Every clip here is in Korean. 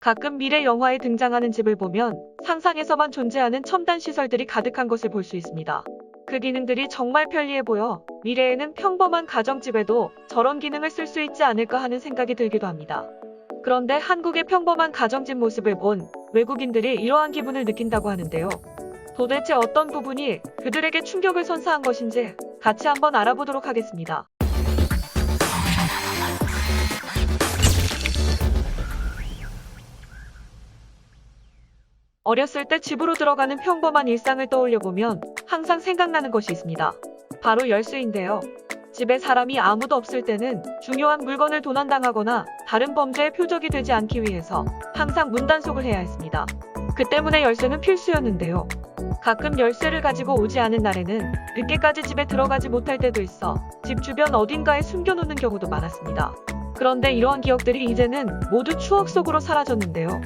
가끔 미래 영화에 등장하는 집을 보면 상상에서만 존재하는 첨단 시설들이 가득한 것을 볼 수 있습니다. 그 기능들이 정말 편리해 보여 미래에는 평범한 가정집에도 저런 기능을 쓸 수 있지 않을까 하는 생각이 들기도 합니다. 그런데 한국의 평범한 가정집 모습을 본 외국인들이 이러한 기분을 느낀다고 하는데요. 도대체 어떤 부분이 그들에게 충격을 선사한 것인지 같이 한번 알아보도록 하겠습니다. 어렸을 때 집으로 들어가는 평범한 일상을 떠올려보면 항상 생각나는 것이 있습니다. 바로 열쇠인데요. 집에 사람이 아무도 없을 때는 중요한 물건을 도난당하거나 다른 범죄의 표적이 되지 않기 위해서 항상 문단속을 해야 했습니다. 그 때문에 열쇠는 필수였는데요. 가끔 열쇠를 가지고 오지 않은 날에는 늦게까지 집에 들어가지 못할 때도 있어 집 주변 어딘가에 숨겨놓는 경우도 많았습니다. 그런데 이러한 기억들이 이제는 모두 추억 속으로 사라졌는데요.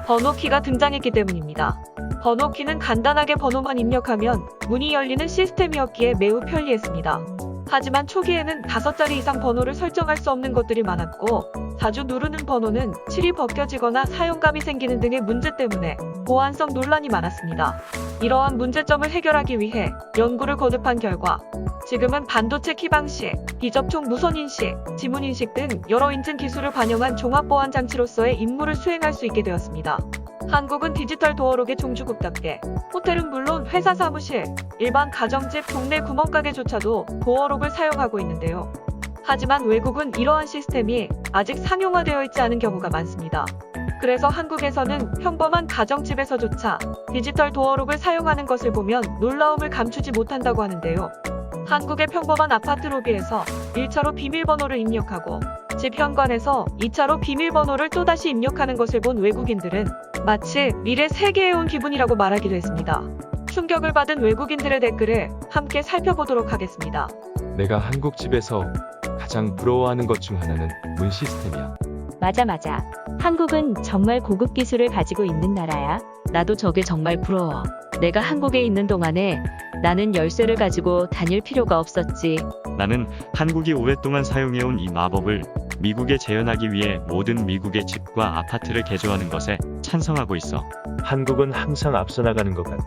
번호키가 등장했기 때문입니다. 번호키는 간단하게 번호만 입력하면 문이 열리는 시스템이었기에 매우 편리했습니다. 하지만 초기에는 5자리 이상 번호를 설정할 수 없는 것들이 많았고 자주 누르는 번호는 칠이 벗겨지거나 사용감이 생기는 등의 문제 때문에 보안성 논란이 많았습니다. 이러한 문제점을 해결하기 위해 연구를 거듭한 결과 지금은 반도체 키 방식, 비접촉 무선 인식, 지문 인식 등 여러 인증 기술을 반영한 종합보안 장치로서의 임무를 수행할 수 있게 되었습니다. 한국은 디지털 도어록의 종주국답게 호텔은 물론 회사 사무실, 일반 가정집, 동네 구멍가게조차도 도어록을 사용하고 있는데요. 하지만 외국은 이러한 시스템이 아직 상용화되어 있지 않은 경우가 많습니다. 그래서 한국에서는 평범한 가정집에서조차 디지털 도어록을 사용하는 것을 보면 놀라움을 감추지 못한다고 하는데요. 한국의 평범한 아파트 로비에서 1차로 비밀번호를 입력하고 집 현관에서 2차로 비밀번호를 또다시 입력하는 것을 본 외국인들은 마치 미래 세계에 온 기분이라고 말하기도 했습니다. 충격을 받은 외국인들의 댓글을 함께 살펴보도록 하겠습니다. 내가 한국 집에서 가장 부러워하는 것 중 하나는 문 시스템이야. 맞아. 한국은 정말 고급 기술을 가지고 있는 나라야. 나도 저게 정말 부러워. 내가 한국에 있는 동안에 나는 열쇠를 가지고 다닐 필요가 없었지. 나는 한국이 오랫동안 사용해온 이 마법을 미국에 재현하기 위해 모든 미국의 집과 아파트를 개조하는 것에 찬성하고 있어. 한국은 항상 앞서 나가는 것 같아.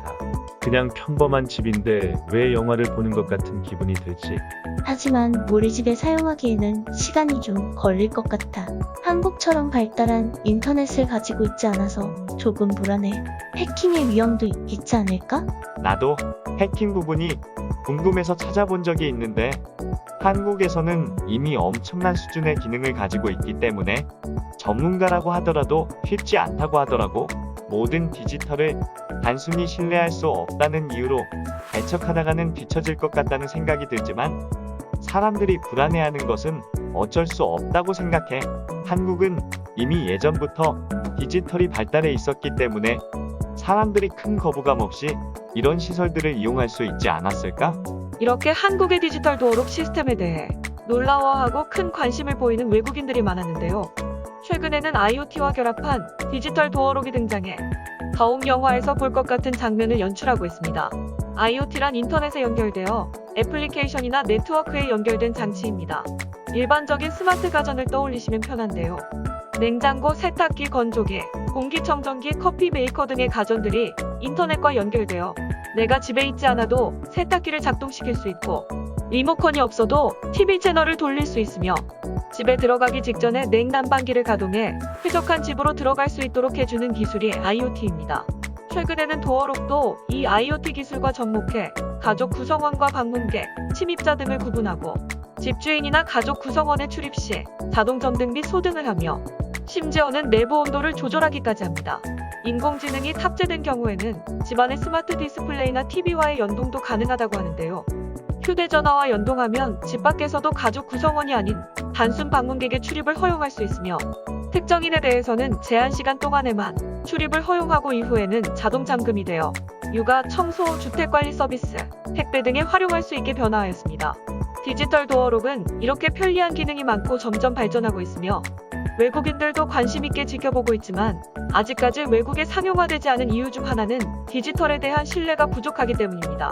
그냥 평범한 집인데 왜 영화를 보는 것 같은 기분이 들지? 하지만 우리 집에 사용하기에는 시간이 좀 걸릴 것 같아. 한국처럼 발달한 인터넷을 가지고 있지 않아서 조금 불안해. 해킹의 위험도 있지 않을까? 나도 해킹 부분이 궁금해서 찾아본 적이 있는데 한국에서는 이미 엄청난 수준의 기능을 가지고 있기 때문에 전문가라고 하더라도 쉽지 않다고 하더라고. 모든 디지털을 단순히 신뢰할 수 없다는 이유로 배척하다가는 뒤처질 것 같다는 생각이 들지만 사람들이 불안해하는 것은 어쩔 수 없다고 생각해. 한국은 이미 예전부터 디지털이 발달해 있었기 때문에 사람들이 큰 거부감 없이 이런 시설들을 이용할 수 있지 않았을까? 이렇게 한국의 디지털 도어록 시스템에 대해 놀라워하고 큰 관심을 보이는 외국인들이 많았는데요. 최근에는 IoT와 결합한 디지털 도어록이 등장해 더욱 영화에서 볼 것 같은 장면을 연출하고 있습니다. IoT란 인터넷에 연결되어 애플리케이션이나 네트워크에 연결된 장치입니다. 일반적인 스마트 가전을 떠올리시면 편한데요. 냉장고, 세탁기, 건조기, 공기청정기, 커피 메이커 등의 가전들이 인터넷과 연결되어 내가 집에 있지 않아도 세탁기를 작동시킬 수 있고 리모컨이 없어도 TV 채널을 돌릴 수 있으며 집에 들어가기 직전에 냉난방기를 가동해 쾌적한 집으로 들어갈 수 있도록 해주는 기술이 IoT입니다. 최근에는 도어록도 이 IoT 기술과 접목해 가족 구성원과 방문객, 침입자 등을 구분하고 집주인이나 가족 구성원의 출입 시 자동 점등 및 소등을 하며 심지어는 내부 온도를 조절하기까지 합니다. 인공지능이 탑재된 경우에는 집안의 스마트 디스플레이나 TV와의 연동도 가능하다고 하는데요. 휴대전화와 연동하면 집 밖에서도 가족 구성원이 아닌 단순 방문객의 출입을 허용할 수 있으며 특정인에 대해서는 제한 시간 동안에만 출입을 허용하고 이후에는 자동 잠금이 되어 육아, 청소, 주택관리 서비스, 택배 등에 활용할 수 있게 변화하였습니다. 디지털 도어록은 이렇게 편리한 기능이 많고 점점 발전하고 있으며 외국인들도 관심 있게 지켜보고 있지만 아직까지 외국에 상용화되지 않은 이유 중 하나는 디지털에 대한 신뢰가 부족하기 때문입니다.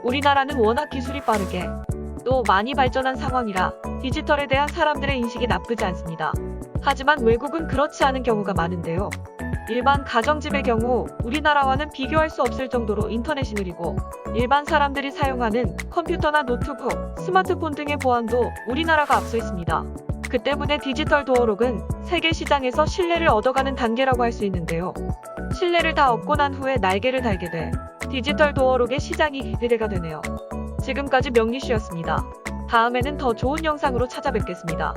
우리나라는 워낙 기술이 빠르게 또 많이 발전한 상황이라 디지털에 대한 사람들의 인식이 나쁘지 않습니다. 하지만 외국은 그렇지 않은 경우가 많은데요. 일반 가정집의 경우 우리나라와는 비교할 수 없을 정도로 인터넷이 느리고 일반 사람들이 사용하는 컴퓨터나 노트북, 스마트폰 등의 보안도 우리나라가 앞서 있습니다. 그 때문에 디지털 도어록은 세계 시장에서 신뢰를 얻어가는 단계라고 할 수 있는데요. 신뢰를 다 얻고 난 후에 날개를 달게 돼 디지털 도어록의 시장이 기대가 되네요. 지금까지 명리씨였습니다. 다음에는 더 좋은 영상으로 찾아뵙겠습니다.